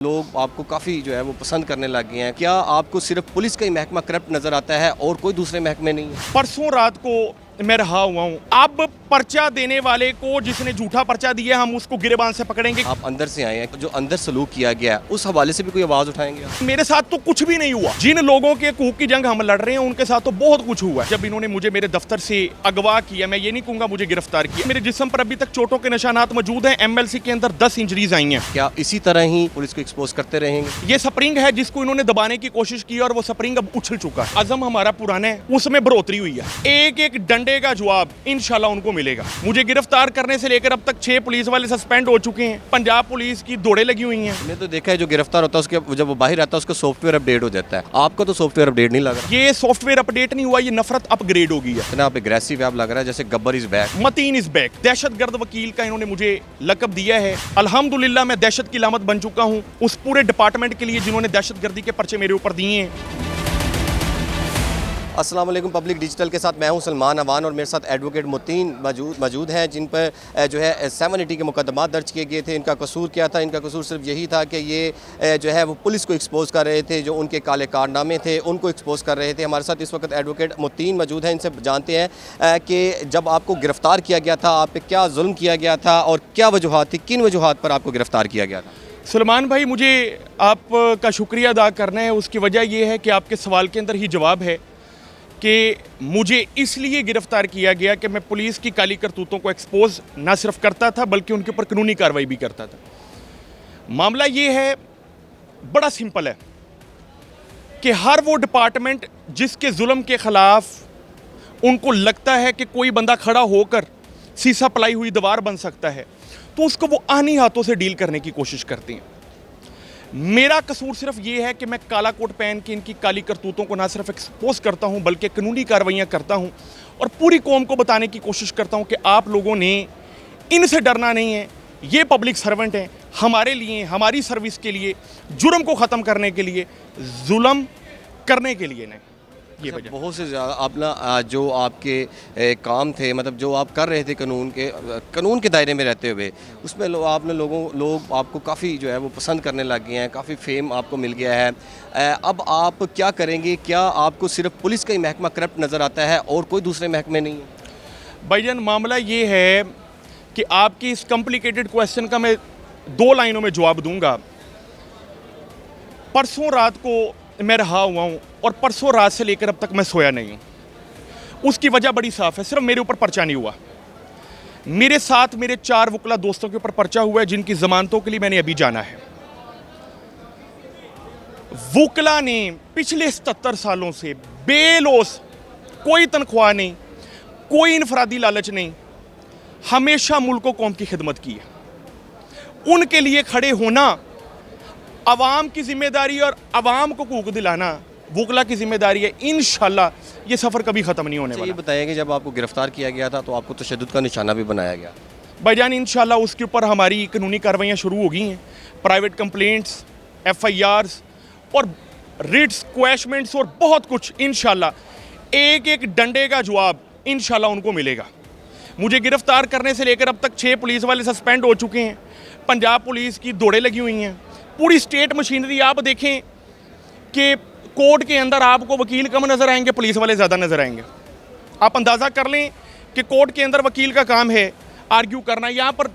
लोग आपको काफ़ी जो है वो पसंद करने लग गए हैं। क्या आपको सिर्फ पुलिस का ही महकमा करप्ट नज़र आता है और कोई दूसरे महकमे नहीं है? परसों रात को मैं रहा हुआ हूँ। अब पर्चा देने वाले को, जिसने झूठा पर्चा दिया, हम उसको गिरेबान से पकड़ेंगे। आप अंदर से आए हैं, जो अंदर सलूक किया गया है उस हवाले से भी कोई आवाज़ उठाएंगे आप? मेरे साथ तो कुछ भी नहीं हुआ। जिन लोगों के हकूक की जंग हम लड़ रहे हैं उनके साथ तो बहुत कुछ हुआ है। जब इन्होंने मुझे मेरे दफ्तर से अगवा किया, मैं ये नहीं कहूंगा मुझे गिरफ्तार किया, मेरे जिस्म पर अभी तक चोटों के निशानात मौजूद हैं। MLC के अंदर 10 इंजरीज आई हैं। क्या इसी तरह ही पुलिस को एक्सपोज करते रहेंगे? ये स्प्रिंग है जिसको इन्होंने दबाने की कोशिश की और वो स्प्रिंग अब उछल चुका है। अज़म हमारा पुराना है, उसमें बढ़ोतरी हुई है। एक एक डंडे का जवाब इंशाल्लाह उनको मिलेगा। मुझे गिरफ्तार करने से लेकर अब तक 6 पुलिस वाले सस्पेंड हो चुके हैं। पंजाब पुलिस की दौड़े लगी हुई हैं। मैंने तो देखा है जो गिरफ्तार होता है उसके जब वो बाहर आता है उसका सॉफ्टवेयर अपडेट हो जाता है। आपका तो सॉफ्टवेयर अपडेट नहीं लग रहा। ये सॉफ्टवेयर अपडेट नहीं हुआ, ये नफरत अपग्रेड हो गई है। इतना आप एग्रेसिव आप लग रहा है जैसे Gabbar is back. Mateen is back. दहशतगर्द वकील का इन्होंने मुझे लक़ब दिया है। अल्हम्दुलिल्लाह मैं दहशत की लामत बन चुका हूँ उस पूरे डिपार्टमेंट के लिए जिन्होंने दहशतगर्दी के पर्चे मेरे ऊपर दिए हैं। अस्सलाम वालेकुम। पब्लिक डिजिटल के साथ मैं हूं सलमान अवान और मेरे साथ एडवोकेट मुतीन मौजूद हैं, जिन पर जो है 780 के मुकदमात दर्ज किए गए थे। इनका कसूर क्या था? इनका कसूर सिर्फ यही था कि ये जो है वो पुलिस को एक्सपोज कर रहे थे, जो उनके काले कारनामे थे उनको एक्सपोज कर रहे थे। हमारे साथ इस वक्त एडवोकेट मुतीन मौजूद हैं। इनसे जानते हैं कि जब आपको गिरफ़्तार किया गया था आप पे क्या जुल्म किया गया था और क्या वजूहात थी, किन वजूहात पर आपको गिरफ़्तार किया गया था? सलमान भाई, मुझे आपका शुक्रिया अदा करना है। उसकी वजह यह है कि आपके सवाल के अंदर ही जवाब है कि मुझे इसलिए गिरफ्तार किया गया कि मैं पुलिस की काली करतूतों को एक्सपोज ना सिर्फ करता था बल्कि उनके ऊपर कानूनी कार्रवाई भी करता था। मामला ये है, बड़ा सिंपल है कि हर वो डिपार्टमेंट जिसके जुल्म के ख़िलाफ़ उनको लगता है कि कोई बंदा खड़ा होकर सीसा पलाई हुई दीवार बन सकता है तो उसको वो आनी हाथों से डील करने की कोशिश करते हैं। मेरा कसूर सिर्फ ये है कि मैं काला कोट पहन के इनकी काली करतूतों को ना सिर्फ एक्सपोज करता हूं बल्कि कानूनी कार्रवाइयां करता हूं और पूरी कौम को बताने की कोशिश करता हूं कि आप लोगों ने इनसे डरना नहीं है। ये पब्लिक सर्वेंट हैं, हमारे लिए, हमारी सर्विस के लिए, जुर्म को ख़त्म करने के लिए, जुल्म करने के लिए नहीं। ये वजह बहुत से ज़्यादा अपना जो आपके काम थे, मतलब जो आप कर रहे थे कानून के दायरे में रहते हुए, उसमें लोग आपको काफ़ी जो है वो पसंद करने लग गए हैं, काफ़ी फेम आपको मिल गया है। अब आप क्या करेंगे? क्या आपको सिर्फ पुलिस का ही महकमा करप्ट नज़र आता है और कोई दूसरे महकमे नहीं है? भाईजान, मामला ये है कि आपकी इस कॉम्प्लिकेटेड क्वेश्चन का मैं 2 लाइनों में जवाब दूंगा। परसों रात को मैं रहा हुआ हूँ और परसों रात से लेकर अब तक मैं सोया नहीं हूँ। उसकी वजह बड़ी साफ है, सिर्फ मेरे ऊपर पर्चा नहीं हुआ, मेरे साथ मेरे 4 वकला दोस्तों के ऊपर पर्चा हुआ है जिनकी जमानतों के लिए मैंने अभी जाना है। वकला ने पिछले 77 सालों से बेलोस, कोई तनख्वाह नहीं, कोई इनफरादी लालच नहीं, हमेशा मुल्क व कौम की खिदमत की है। उनके लिए खड़े होना अवाम की जिम्मेदारी और अवाम को हकूक दिलाना वकला की जिम्मेदारी है। इंशाल्लाह ये सफ़र कभी ख़त्म नहीं होने वाला। ये बताइए कि जब आपको गिरफ्तार किया गया था तो आपको तशद्दुद का निशाना भी बनाया गया? भाईजान, इंशाल्लाह उसके ऊपर हमारी कानूनी कार्रवाइयाँ शुरू हो गई हैं। प्राइवेट कंप्लेंट्स, FIRs और रिट्स, क्वैशमेंट्स और बहुत कुछ। इंशाल्लाह एक एक डंडे का जवाब इंशाल्लाह उनको मिलेगा। मुझे गिरफ्तार करने से लेकर अब तक 6 पुलिस वाले सस्पेंड हो चुके हैं। पंजाब पुलिस की दौड़े लगी हुई हैं। पूरी स्टेट मशीनरी आप देखें कि कोर्ट के अंदर आपको वकील कम नज़र आएंगे, पुलिस वाले ज़्यादा नज़र आएंगे। आप अंदाज़ा कर लें कि कोर्ट के अंदर वकील का काम है आर्ग्यू करना, यहाँ पर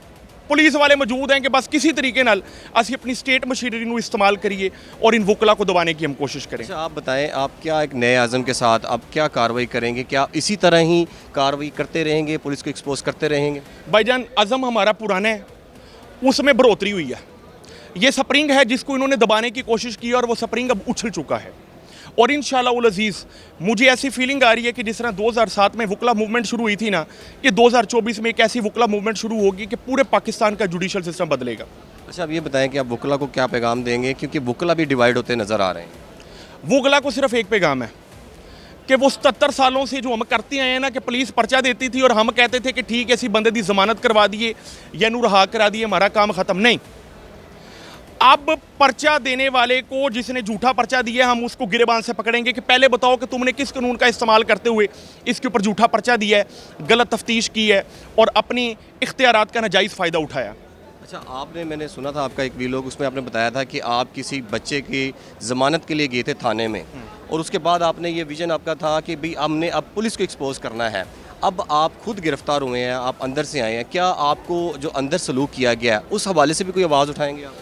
पुलिस वाले मौजूद हैं कि बस किसी तरीके नाल असी अपनी स्टेट मशीनरी को इस्तेमाल करिए और इन वकला को दबाने की हम कोशिश करें। अच्छा, आप बताएं, आप क्या एक नए आज़म के साथ आप क्या कार्रवाई करेंगे? क्या इसी तरह ही कार्रवाई करते रहेंगे, पुलिस को एक्सपोज करते रहेंगे? भाईजान, अज़म हमारा पुराना है, उसमें बढ़ोतरी हुई है। ये स्प्रिंग है जिसको इन्होंने दबाने की कोशिश की और वो स्प्रिंग अब उछल चुका है। और इंशाल्लाह उल अज़ीज़ मुझे ऐसी फीलिंग आ रही है कि जिस तरह 2007 में वकला मूवमेंट शुरू हुई थी ना, ये 2024 में एक ऐसी वकला मूवमेंट शुरू होगी कि पूरे पाकिस्तान का जुडिशल सिस्टम बदलेगा। अच्छा, अब ये बताएं कि आप वकला को क्या पैगाम देंगे, क्योंकि वकला भी डिवाइड होते नज़र आ रहे हैं। वकला को सिर्फ एक पैगाम है कि वो 77 सालों से जो हम करते आए हैं ना, कि पुलिस पर्चा देती थी और हम कहते थे कि ठीक है, ऐसी बंदे की जमानत करवा दिए या नू रहा करा दिए, हमारा काम ख़त्म नहीं। अब पर्चा देने वाले को, जिसने झूठा पर्चा दिया, हम उसको गिरेबान से पकड़ेंगे कि पहले बताओ कि तुमने किस कानून का इस्तेमाल करते हुए इसके ऊपर झूठा पर्चा दिया है, गलत तफ्तीश की है और अपनी इख्तियारात का नाजायज़ फ़ायदा उठाया। अच्छा, आपने मैंने सुना था आपका एक वीलॉग, उसमें आपने बताया था कि आप किसी बच्चे की ज़मानत के लिए गए थे थाने में, और उसके बाद आपने ये विज़न आपका था कि भाई हमने अब पुलिस को एक्सपोज करना है। अब आप खुद गिरफ्तार हुए हैं, आप अंदर से आए हैं, क्या आपको जो अंदर सलूक किया गया उस हवाले से भी कोई आवाज़ उठाएंगे आप?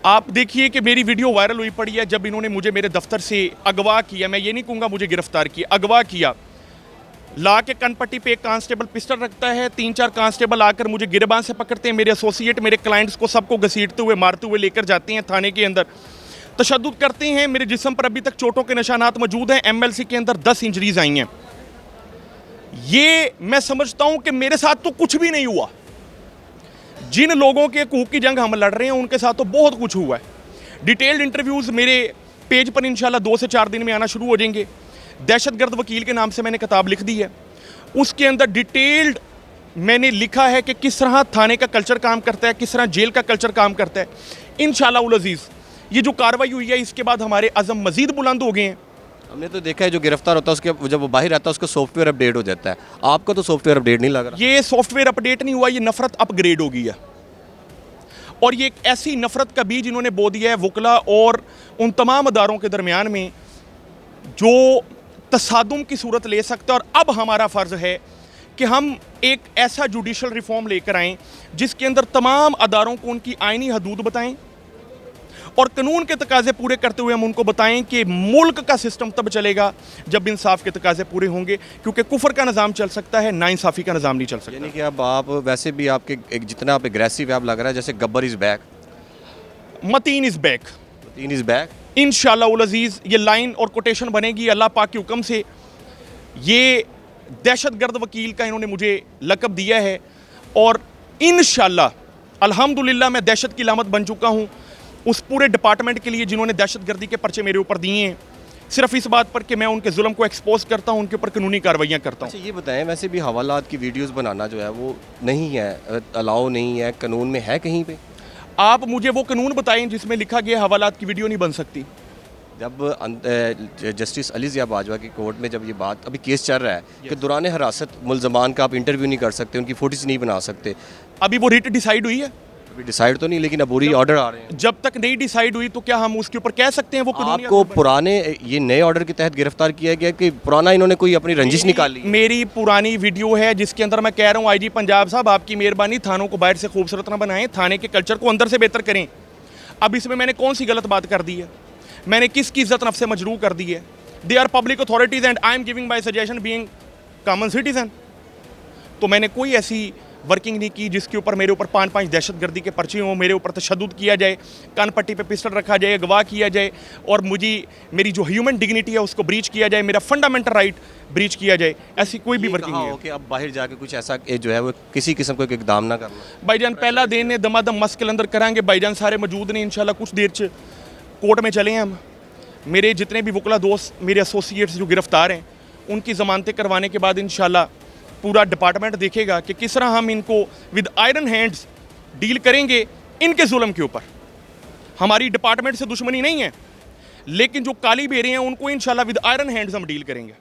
आप देखिए कि मेरी वीडियो वायरल हुई पड़ी है जब इन्होंने मुझे मेरे दफ्तर से अगवा किया। मैं ये नहीं कहूँगा मुझे गिरफ्तार किया, अगवा किया। ला के कनपट्टी पे एक कांस्टेबल पिस्टल रखता है, 3-4 कांस्टेबल आकर मुझे गिरबान से पकड़ते हैं, मेरे एसोसिएट मेरे क्लाइंट्स को सबको घसीटते हुए मारते हुए लेकर जाते हैं थाने के अंदर, तशद्दुद करते हैं। मेरे जिस्म पर अभी तक चोटों के निशानात मौजूद हैं। एमएलसी के अंदर 10 इंजरीज आई हैं। ये मैं समझता हूं कि मेरे साथ तो कुछ भी नहीं हुआ। जिन लोगों के हकूक की जंग हम लड़ रहे हैं उनके साथ तो बहुत कुछ हुआ है। डिटेल्ड इंटरव्यूज़ मेरे पेज पर इंशाल्लाह 2 से 4 दिन में आना शुरू हो जाएंगे। दहशतगर्द वकील के नाम से मैंने किताब लिख दी है, उसके अंदर डिटेल्ड मैंने लिखा है कि किस तरह थाने का कल्चर काम करता है, किस तरह जेल का कल्चर काम करता है। इंशाल्लाह उल अज़ीज़ ये जो कार्रवाई हुई है इसके बाद हमारे अज़म मज़ीद बुलंद हो गए हैं। हमने तो देखा है जो गिरफ्तार होता है उसके जब वो बाहर आता है उसका सॉफ्टवेयर अपडेट हो जाता है, आपका तो सॉफ्टवेयर अपडेट नहीं लग रहा। ये सॉफ्टवेयर अपडेट नहीं हुआ, ये नफरत अपग्रेड हो गई है। और ये एक ऐसी नफरत का बीज इन्होंने बो दिया है वकला और उन तमाम अदारों के दरमियान में जो तसादुम की सूरत ले सकता है। और अब हमारा फ़र्ज़ है कि हम एक ऐसा जुडिशल रिफॉर्म लेकर आएँ जिसके अंदर तमाम अदारों को उनकी आइनी हदूद बताएं और कानून के तकाजे पूरे करते हुए हम उनको बताएं कि मुल्क का सिस्टम तब चलेगा जब इंसाफ के तकाजे पूरे होंगे, क्योंकि कुफर का निज़ाम चल सकता है, नाइंसाफ़ी का निज़ाम नहीं चल सकता। यानी कि अब आप वैसे भी आपके जितना आप एग्रेसिव है, आप लग रहा है जैसे Gabbar is back, Mateen is back, Mateen is back. इंशाअल्लाह उल अज़ीज़ ये लाइन और कोटेशन बनेगी अल्लाह पाक के हुक्म से। ये दहशतगर्द वकील का इन्होंने मुझे लक़ब दिया है और इंशाअल्लाह अल्हम्दुलिल्लाह मैं दहशत की लामत बन चुका हूँ उस पूरे डिपार्टमेंट के लिए जिन्होंने दहशतगर्दी के पर्चे मेरे ऊपर दिए हैं, सिर्फ इस बात पर कि मैं उनके जुल्म को एक्सपोज करता हूँ, उनके ऊपर कानूनी कार्रवाइयाँ करता हूँ। अच्छा, ये बताएं, वैसे भी हवालात की वीडियोस बनाना जो है वो नहीं है, अलाउ नहीं है, कानून में है कहीं पे? आप मुझे वो कानून बताएं जिसमें लिखा गया हवालात की वीडियो नहीं बन सकती। जब जस्टिस अली ज़िया बाजवा की कोर्ट में जब ये बात अभी केस चल रहा है कि दौरान हिरासत मुल्ज़मान का आप इंटरव्यू नहीं कर सकते, उनकी फोटोज नहीं बना सकते, अभी वो रिट डिसाइड हुई है? अभी डिसाइड तो नहीं, लेकिन अबूरी ऑर्डर आ रहे हैं। जब तक नहीं डिसाइड हुई तो क्या हम उसके ऊपर कह सकते हैं वो कानूनी? आपको पुराने ये नए ऑर्डर के तहत गिरफ्तार किया गया कि पुराना इन्होंने कोई अपनी रंजिश निकाली? मेरी पुरानी वीडियो है जिसके अंदर मैं कह रहा हूँ आईजी पंजाब साहब आपकी मेहरबानी थानों को बाहर से खूबसूरत ना बनाएं, थाने के कल्चर को अंदर से बेहतर करें। अब इसमें मैंने कौन सी गलत बात कर दी है? मैंने किसकी इज्जत नफ्स से मजरूह कर दी है? They are public authorities and I am giving my suggestion being common citizen. तो मैंने कोई ऐसी वर्किंग नहीं की जिसके ऊपर मेरे ऊपर 5-5 दहशतगर्दी के पर्चे हों, मेरे ऊपर तशद्दुद किया जाए, कान पट्टी पे पिस्टल रखा जाए, अगवा किया जाए और मुझे मेरी जो ह्यूमन डिग्निटी है उसको ब्रीच किया जाए, मेरा फंडामेंटल राइट ब्रीच किया जाए। ऐसी कोई भी वर्किंग नहीं है कि अब बाहर जाके कुछ ऐसा जो है वो किसी किस्म का इकदाम ना करना। भाईजान पहला दिन ने दमादम मस्क के अंदर करांगे। भाईजान सारे मौजूद ने, इंशाल्लाह कुछ देर च कोर्ट में चले हैं हम। मेरे जितने भी वकला दोस्त, मेरे एसोसिएट्स जो गिरफ्तार हैं, उनकी ज़मानतें करवाने के बाद इंशाल्लाह पूरा डिपार्टमेंट देखेगा कि किस तरह हम इनको विद आयरन हैंड्स डील करेंगे इनके जुल्म के ऊपर। हमारी डिपार्टमेंट से दुश्मनी नहीं है, लेकिन जो काली बेरे हैं उनको इंशाल्लाह विद आयरन हैंड्स हम डील करेंगे।